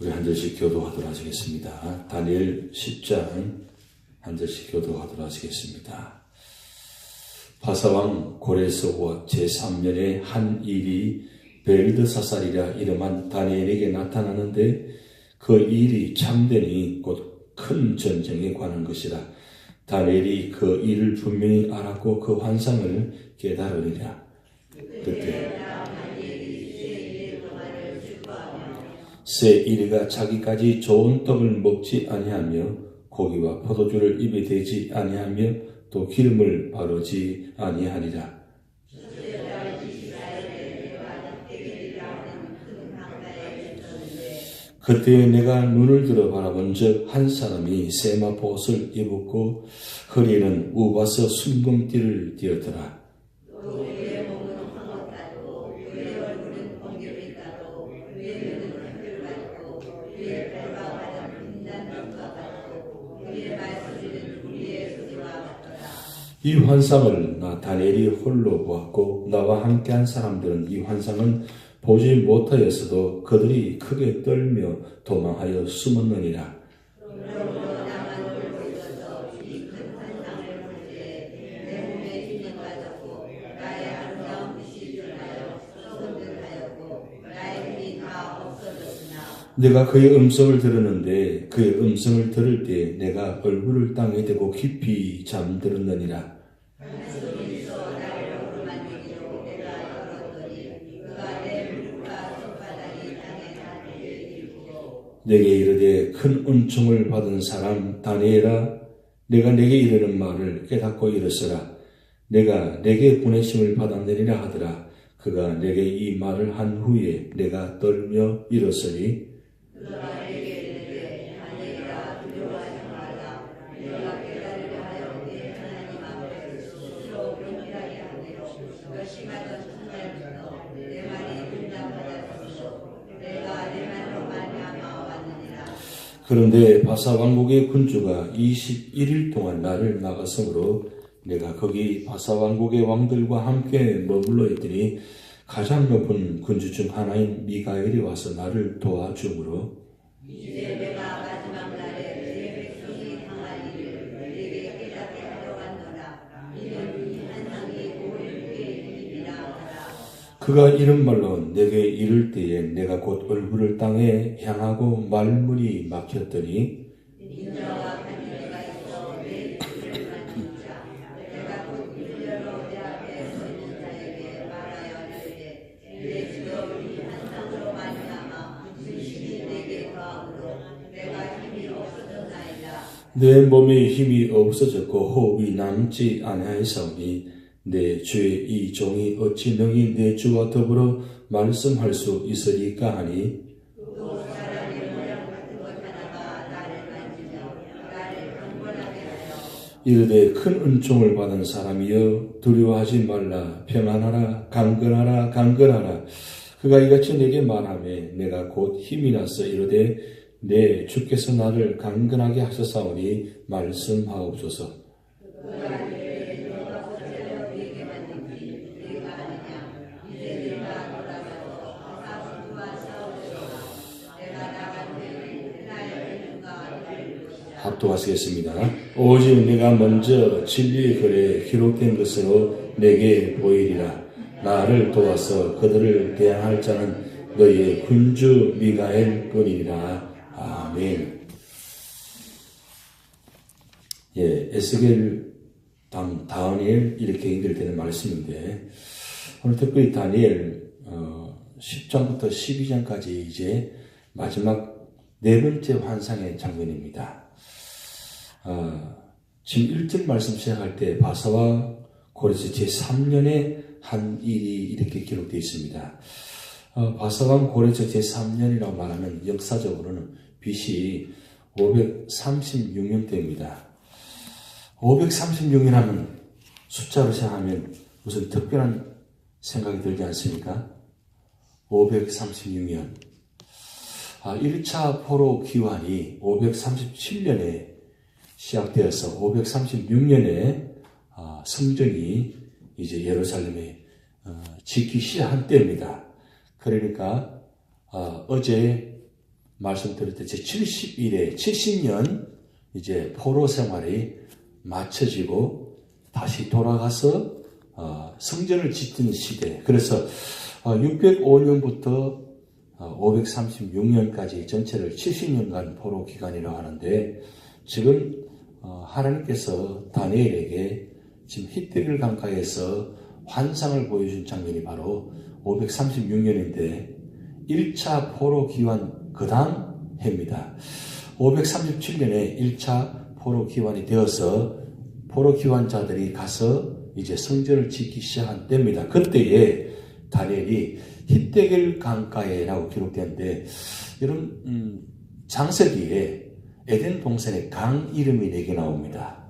우리 한 절씩 교도하도록 하시겠습니다. 다니엘 10장 한 절씩 교도하도록 하시겠습니다. 바사왕 고레스 제3년에 한 일이 벨드사살이라 이름한 다니엘에게 나타나는데 그 일이 참되니 곧 큰 전쟁에 관한 것이라. 다니엘이 그 일을 분명히 알았고 그 환상을 깨달으리라. 그때 새 이리가 자기까지 좋은 떡을 먹지 아니하며 고기와 포도주를 입에 대지 아니하며 또 기름을 바르지 아니하리라. 그때 내가 눈을 들어 바라본 즉 한 사람이 세마포 옷을 입었고 허리에는 우바서 순금띠를 띠었더라. 이 환상을 나 다니엘이 홀로 보았고 나와 함께한 사람들은 이 환상은 보지 못하였어도 그들이 크게 떨며 도망하여 숨었느니라. 내가 그의 음성을 들었는데 그의 음성을 들을 때 내가 얼굴을 땅에 대고 깊이 잠들었느니라. 내게 이르되 큰 은총을 받은 사람 다니엘아 내가 내게 이르는 말을 깨닫고 이르으라. 내가 내게 보내심을 받았느니라 하더라. 그가 내게 이 말을 한 후에 내가 떨며 일었으니 그런데 바사 왕국의 군주가 21일 동안 나를 나갔으므로 내가 거기 바사 왕국의 왕들과 함께 머물러 있더니 가장 높은 군주 중 하나인 미가엘이 와서 나를 도와주므로 이제 내가 마지막 날에 내 백성이 당할 일을 내게 깨닫게 하려 왔노라. 이는 이 환상이 고일국의 일이라 하라. 그가 이런 말로 내게 이를 때에 내가 곧 얼굴을 땅에 향하고 말문이 막혔더니 내 몸에 힘이 없어졌고 호흡이 남지 아니하였사오니 내 주의 이 종이 어찌 능히 내 주와 더불어 말씀할 수 있으리까 하니 이르되 큰 은총을 받은 사람이여 두려워하지 말라 평안하라 강건하라 강건하라. 그가 이같이 내게 말하매 내가 곧 힘이 나서 이르되 내 주께서 나를 강건하게 하셨사오니 말씀하옵소서. 합독하시겠습니다. 오직 내가 먼저 진리의 글에 기록된 것으로 내게 보이리라. 나를 도와서 그들을 대항할 자는 너희의 군주 미가엘 뿐이니라. 아멘. 에스겔 다니엘 이렇게 연결되는 말씀인데 오늘 특별히 다니엘 10장부터 12장까지 이제 마지막 네 번째 환상의 장면입니다. 지금 1절 말씀 시작할 때 바사와 고레스 제3년에 한 일이 이렇게 기록되어 있습니다. 바사왕 고레스 제3년이라고 말하면 역사적으로는 BC 536년대입니다. 536년 하면 숫자로 생각하면 무슨 특별한 생각이 들지 않습니까? 536년. 1차 포로 기환이 537년에 시작되어서 536년에 성전이 이제 예루살렘에 짓기 시작한 때입니다. 그러니까 어제 말씀드렸듯이 70년 이제 포로 생활이 마쳐지고 다시 돌아가서 성전을 짓는 시대. 그래서 605년부터 536년까지 전체를 70년간 포로 기간이라고 하는데, 지금 하나님께서 다니엘에게 지금 히데길 강가에서 환상을 보여준 장면이 바로 536년인데 1차 포로 기환 그 다음 해입니다. 537년에 1차 포로 기환이 되어서 포로 기환자들이 가서 이제 성전을 짓기 시작한 때입니다. 그때에 다니엘이 히데길 강가에라고 기록되는데, 이런 장세기에 에덴 동산에 강 이름이 4개 나옵니다.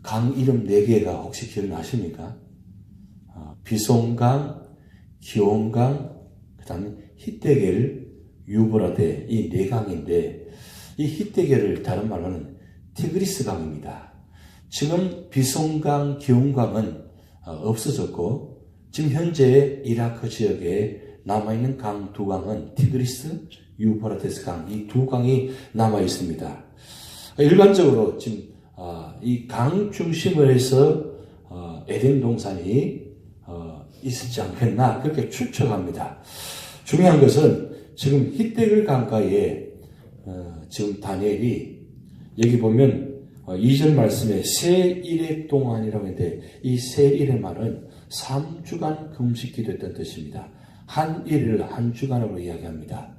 강 이름 4개가 혹시 기억나십니까? 비송강, 기온강, 그 다음에 히데겔, 유브라데, 이 4강인데, 이 히데겔을 다른 말로는 티그리스 강입니다. 지금 비송강, 기온강은 없어졌고, 지금 현재 이라크 지역에 남아있는 강 2강은 티그리스, 유브라테스 강, 이 2강이 남아 있습니다. 일반적으로 지금 이 강 중심을 해서 에덴 동산이 있었지 않겠나 그렇게 추측합니다. 중요한 것은 지금 히데길 강가에 지금 다니엘이 여기 보면 2절 말씀에 세 일의 동안이라고 했는데, 이 세 일의 말은 3주간 금식 기도했던 뜻입니다. 한 일을 한 주간으로 이야기합니다.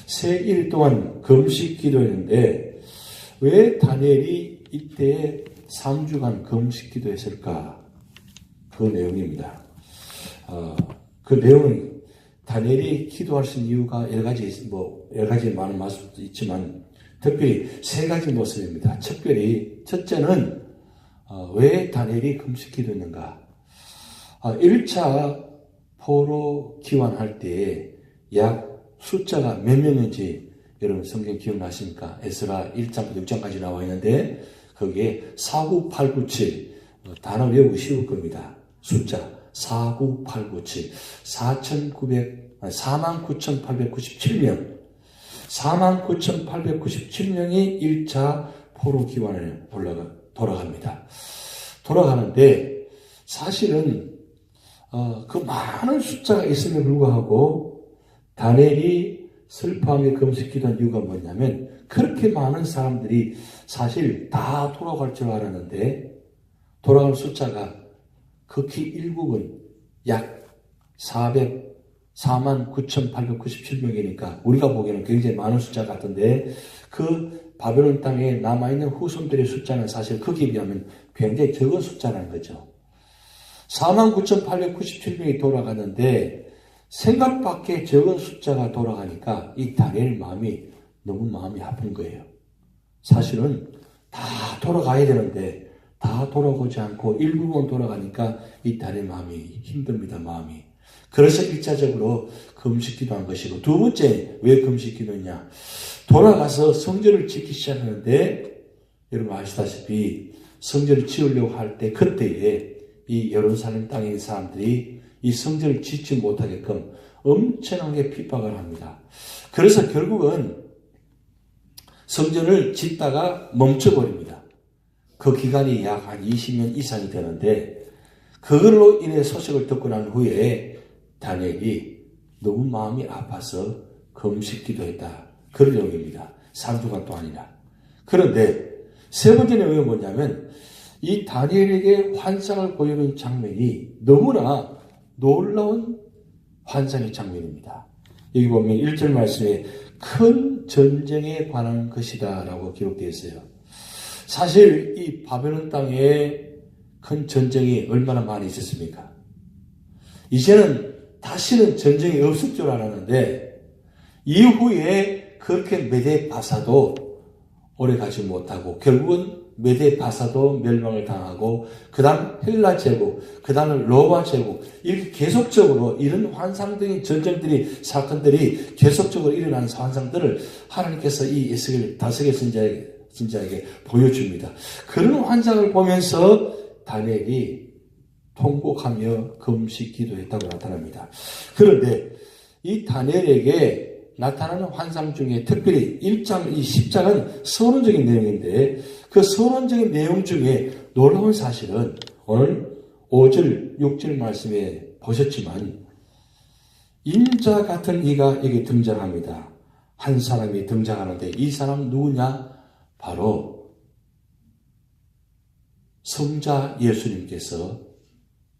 세 일 동안 금식 기도했는데 왜 다니엘이 이때 3주간 금식 기도했을까? 그 내용입니다. 그 내용은 다니엘이 기도할 수 있는 이유가 여러 가지 많은 말씀도 있지만 특별히 3가지 모습입니다. 특별히 첫째는 왜 다니엘이 금식 기도했는가? 1차 포로 기환할 때에 약 숫자가 몇 명인지 여러분 성경 기억나십니까? 에스라 1장부터 6장까지 나와 있는데 거기에 49897 단어 외우기 쉬울 겁니다. 숫자 49897 49,897명 49,897명이 1차 포로 기환에 돌아갑니다. 돌아가는데 사실은 그 많은 숫자가 있음에 불구하고 다니엘이 슬퍼하며 금식기도한 이유가 뭐냐면, 그렇게 많은 사람들이 사실 다 돌아갈 줄 알았는데 돌아갈 숫자가 극히 일국은 약 49,897명이니까 우리가 보기에는 굉장히 많은 숫자 같은데, 그 바벨론 땅에 남아있는 후손들의 숫자는 사실 거기에 비하면 굉장히 적은 숫자라는 거죠. 49,897명이 돌아갔는데 생각밖에 적은 숫자가 돌아가니까 이 다니엘 너무 마음이 아픈 거예요. 사실은 다 돌아가야 되는데 다 돌아오지 않고 일부분 돌아가니까 이 다니엘 마음이 힘듭니다. 마음이. 그래서 1차적으로 금식 기도한 것이고, 두 번째 왜 금식 기도했냐? 돌아가서 성전을 짓기 시작하는데 여러분 아시다시피 성전을 지으려고 할 때 그때에 이 예루살렘 땅에 있는 사람들이 이 성전을 짓지 못하게끔 엄청나게 핍박을 합니다. 그래서 결국은 성전을 짓다가 멈춰버립니다. 그 기간이 약 한 20년 이상이 되는데, 그걸로 인해 소식을 듣고 난 후에 다니엘이 너무 마음이 아파서 금식 기도했다. 그런 내용입니다. 3주간 동안이나. 그런데 세 번째 내용이 뭐냐면, 이 다니엘에게 환상을 보이는 장면이 너무나 놀라운 환상의 장면입니다. 여기 보면 1절 말씀에 큰 전쟁에 관한 것이다 라고 기록되어 있어요. 사실 이 바벨론 땅에 큰 전쟁이 얼마나 많이 있었습니까? 이제는 다시는 전쟁이 없을 줄 알았는데, 이후에 그렇게 메데 바사도 오래 가지 못하고 결국은 메데 바사도 멸망을 당하고, 그 다음 헬라 제국, 그 다음 로마 제국, 이렇게 계속적으로 이런 환상적인 전쟁들이, 사건들이 계속적으로 일어나는 환상들을 하나님께서 이 에스겔 다스겔 선지자에게 보여줍니다. 그런 환상을 보면서 다니엘이 통곡하며 금식 기도했다고 나타납니다. 그런데 이 다니엘에게 나타나는 환상 중에 특별히 1장, 이 10장은 서론적인 내용인데 그 서론적인 내용 중에 놀라운 사실은 오늘 5절, 6절 말씀에 보셨지만 인자 같은 이가 여기 등장합니다. 한 사람이 등장하는데 이 사람은 누구냐? 바로 성자 예수님께서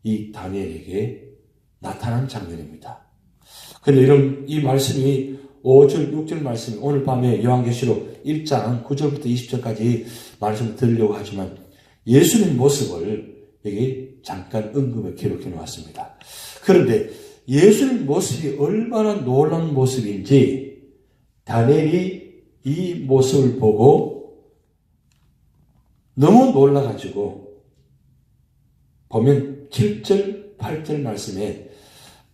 이 다니엘에게 나타난 장면입니다. 그런데 이런 이 말씀이 5절, 6절 말씀이 오늘 밤에 요한계시록 1장 9절부터 20절까지 말씀을 드리려고 하지만 예수님 모습을 여기 잠깐 언급을 기록해 놓았습니다. 그런데 예수님 모습이 얼마나 놀라운 모습인지 다니엘이 이 모습을 보고 너무 놀라가지고 보면 7절, 8절 말씀에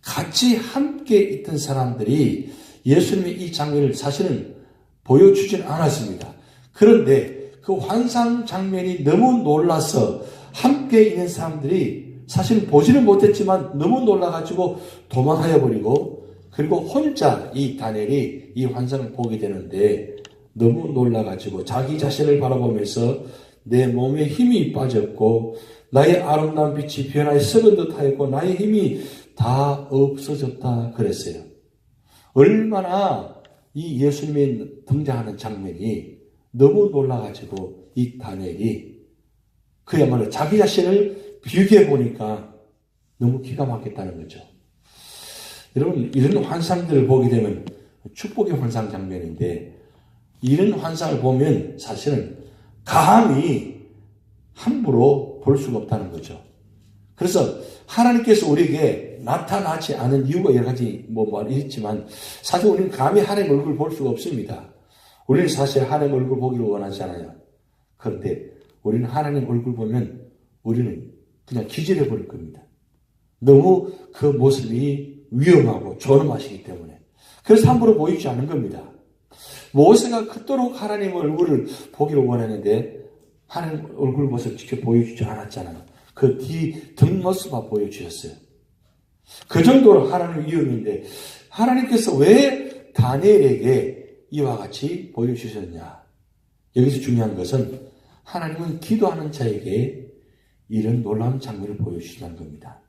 같이 함께 있던 사람들이 예수님의 이 장면을 사실은 보여주진 않았습니다. 그런데 그 환상 장면이 너무 놀라서 함께 있는 사람들이 사실 보지는 못했지만 너무 놀라가지고 도망하여 버리고 그리고 혼자 이 다니엘이 이 환상을 보게 되는데 너무 놀라가지고 자기 자신을 바라보면서 내 몸에 힘이 빠졌고 나의 아름다운 빛이 변화에 썩은 듯하였고 나의 힘이 다 없어졌다 그랬어요. 얼마나 이 예수님이 등장하는 장면이 너무 놀라가지고 이 다니엘이 그야말로 자기 자신을 비교해 보니까 너무 기가 막혔다는 거죠. 여러분 이런 환상들을 보게 되면 축복의 환상 장면인데 이런 환상을 보면 사실은 감히 함부로 볼 수가 없다는 거죠. 그래서 하나님께서 우리에게 나타나지 않은 이유가 여러 가지 있지만 사실 우리는 감히 하나님 얼굴을 볼 수가 없습니다. 우리는 사실 하나님 얼굴 보기를 원하잖아요. 그런데 우리는 하나님 얼굴 보면 우리는 그냥 기절해 버릴 겁니다. 너무 그 모습이 위험하고 존엄하시기 때문에. 그래서 함부로 보이지 않는 겁니다. 모세가 그토록 하나님 얼굴을 보기를 원했는데 하나님 얼굴 모습을 직접 보여주지 않았잖아요. 그 뒤 뒷모습만 보여주셨어요. 그 정도로 하나님 위험인데 하나님께서 왜 다니엘에게 이와 같이 보여주셨냐? 여기서 중요한 것은 하나님은 기도하는 자에게 이런 놀라운 장면을 보여주신다는 겁니다.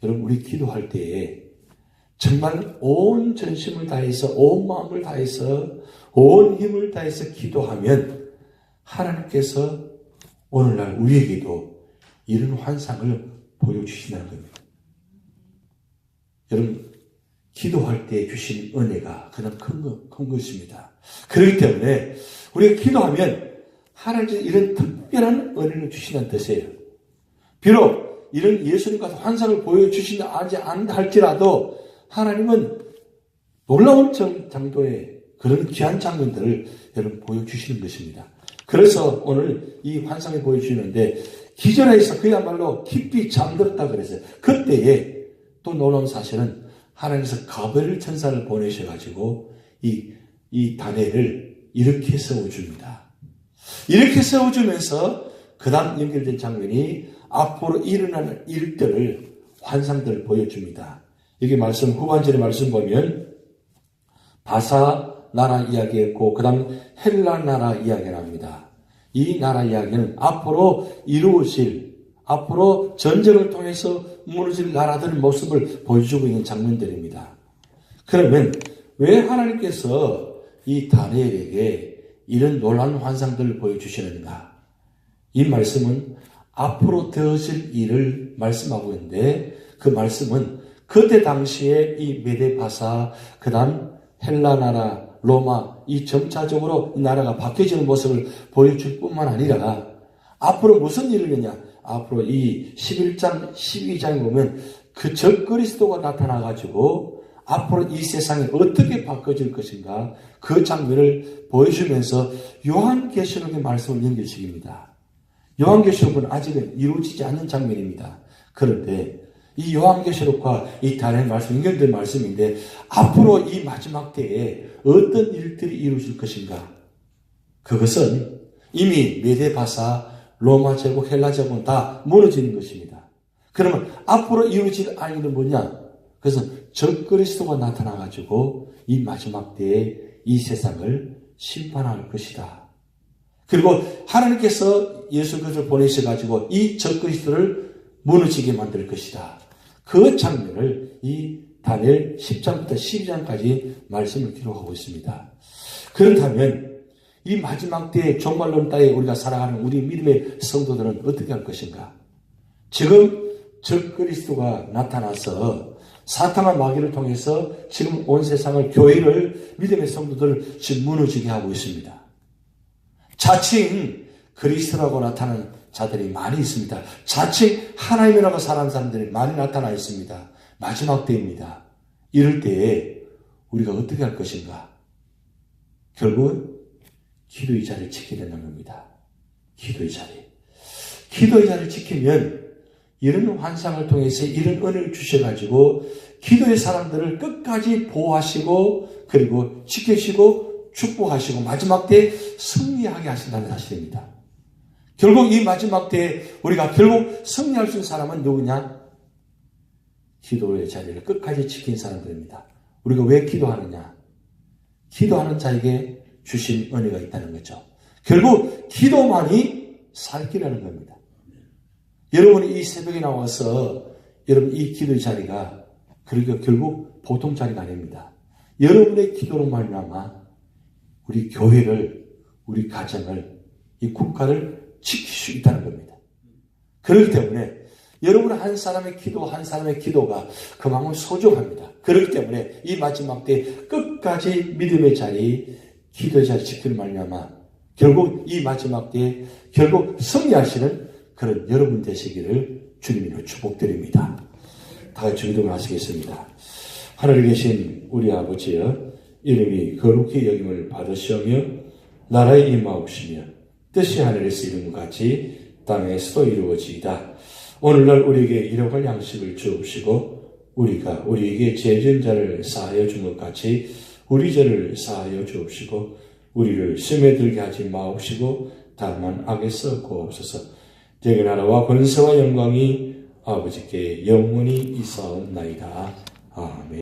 여러분 우리 기도할 때에 정말 온 전심을 다해서 온 마음을 다해서 온 힘을 다해서 기도하면 하나님께서 오늘날 우리에게도 이런 환상을 보여주신다는 겁니다. 여러분 기도할 때 주신 은혜가 그냥 큰 것입니다. 그렇기 때문에 우리가 기도하면 하나님께서 이런 특별한 은혜를 주신다는 뜻이에요. 비록 이런 예수님과 환상을 보여주신다 하지 않다 할지라도 하나님은 놀라운 정도의 그런 귀한 장면들을 여러분 보여주시는 것입니다. 그래서 오늘 이 환상을 보여주시는데 기절해서 그야말로 깊이 잠들었다 그랬어요. 그때에 또 놀라운 사실은 하나님께서 가브리엘 천사를 보내셔가지고 이 다니엘을 이렇게 세워줍니다. 이렇게 세워주면서 그 다음 연결된 장면이 앞으로 일어나는 일들을 환상들을 보여줍니다. 여기 말씀 후반절의 말씀 보면 바사 나라 이야기했고 그 다음 헬라 나라 이야기를 합니다. 이 나라 이야기는 앞으로 이루어질 앞으로 전쟁을 통해서 무너질 나라들의 모습을 보여주고 있는 장면들입니다. 그러면 왜 하나님께서 이 다니엘에게 이런 놀라운 환상들을 보여주시는가? 이 말씀은 앞으로 되어질 일을 말씀하고 있는데 그 말씀은 그때 당시에 이 메데바사 그 다음 헬라 나라 로마 이 점차적으로 이 나라가 바뀌어지는 모습을 보여줄 뿐만 아니라 앞으로 무슨 일을 하느냐? 앞으로 이 11장 12장에 보면 그 적그리스도가 나타나가지고 앞으로 이 세상이 어떻게 바뀌어질 것인가 그 장면을 보여주면서 요한계시록의 말씀을 연결시킵니다. 요한계시록은 아직은 이루어지지 않는 장면입니다. 그런데 이 요한계시록과 이 다니엘 말씀 연결된 말씀인데 앞으로 이 마지막 때에 어떤 일들이 이루어질 것인가? 그것은 이미 메데바사, 로마 제국, 헬라 제국은 다 무너지는 것입니다. 그러면 앞으로 이루어질 일은 뭐냐? 그래서 적그리스도가 나타나가지고 이 마지막 때에 이 세상을 심판할 것이다. 그리고 하나님께서 예수 그리스도를 보내셔가지고 이 적그리스도를 무너지게 만들 것이다. 그 장면을 이 다니엘 10장부터 12장까지 말씀을 기록하고 있습니다. 그렇다면 이 마지막 때에 종말론 따에 우리가 살아가는 우리 믿음의 성도들은 어떻게 할 것인가? 지금 적그리스도가 나타나서 사탄과 마귀를 통해서 지금 온 세상을, 교회를, 믿음의 성도들을 지금 무너지게 하고 있습니다. 자칭 그리스도라고 나타나는 자들이 많이 있습니다. 자칭 하나님이라고 사는 사람들이 많이 나타나 있습니다. 마지막 때입니다. 이럴 때에 우리가 어떻게 할 것인가? 결국은 기도의 자리를 지켜야 된다는 겁니다. 기도의 자리. 기도의 자리를 지키면 이런 환상을 통해서 이런 은혜를 주셔가지고 기도의 사람들을 끝까지 보호하시고 그리고 지키시고 축복하시고 마지막 때에 승리하게 하신다는 사실입니다. 결국 이 마지막 때에 우리가 결국 승리할 수 있는 사람은 누구냐? 기도의 자리를 끝까지 지킨 사람들입니다. 우리가 왜 기도하느냐? 기도하는 자에게 주신 은혜가 있다는 거죠. 결국 기도만이 살 길이라는 겁니다. 여러분이 이 새벽에 나와서 여러분 이 기도의 자리가 그러니까 결국 보통 자리가 아닙니다. 여러분의 기도로 말미암아 우리 교회를, 우리 가정을, 이 국가를 지킬 수 있다는 겁니다. 그렇기 때문에 여러분 한 사람의 기도, 한 사람의 기도가 그만큼 소중합니다. 그렇기 때문에 이 마지막 때 끝까지 믿음의 자리, 기도의 자리 지키는 말미암아 결국 이 마지막 때에 결국 승리하시는 그런 여러분 되시기를 주님으로 축복드립니다. 다 같이 기도를 하시겠습니다. 하늘에 계신 우리 아버지여, 이름이 거룩히 여김을 받으시오며 나라에 임하옵시며 뜻이 하늘에서 이룬 것 같이 땅에서도 이루어지이다. 오늘날 우리에게 일용할 양식을 주옵시고 우리가 우리에게 죄 지은 자를 사하여 준 것 같이 우리 죄를 사하여 주옵시고 우리를 시험에 들게 하지 마옵시고 다만 악에서 구하옵소서. 내게 나라와 권세와 영광이 아버지께 영원히 있사옵나이다. 아멘.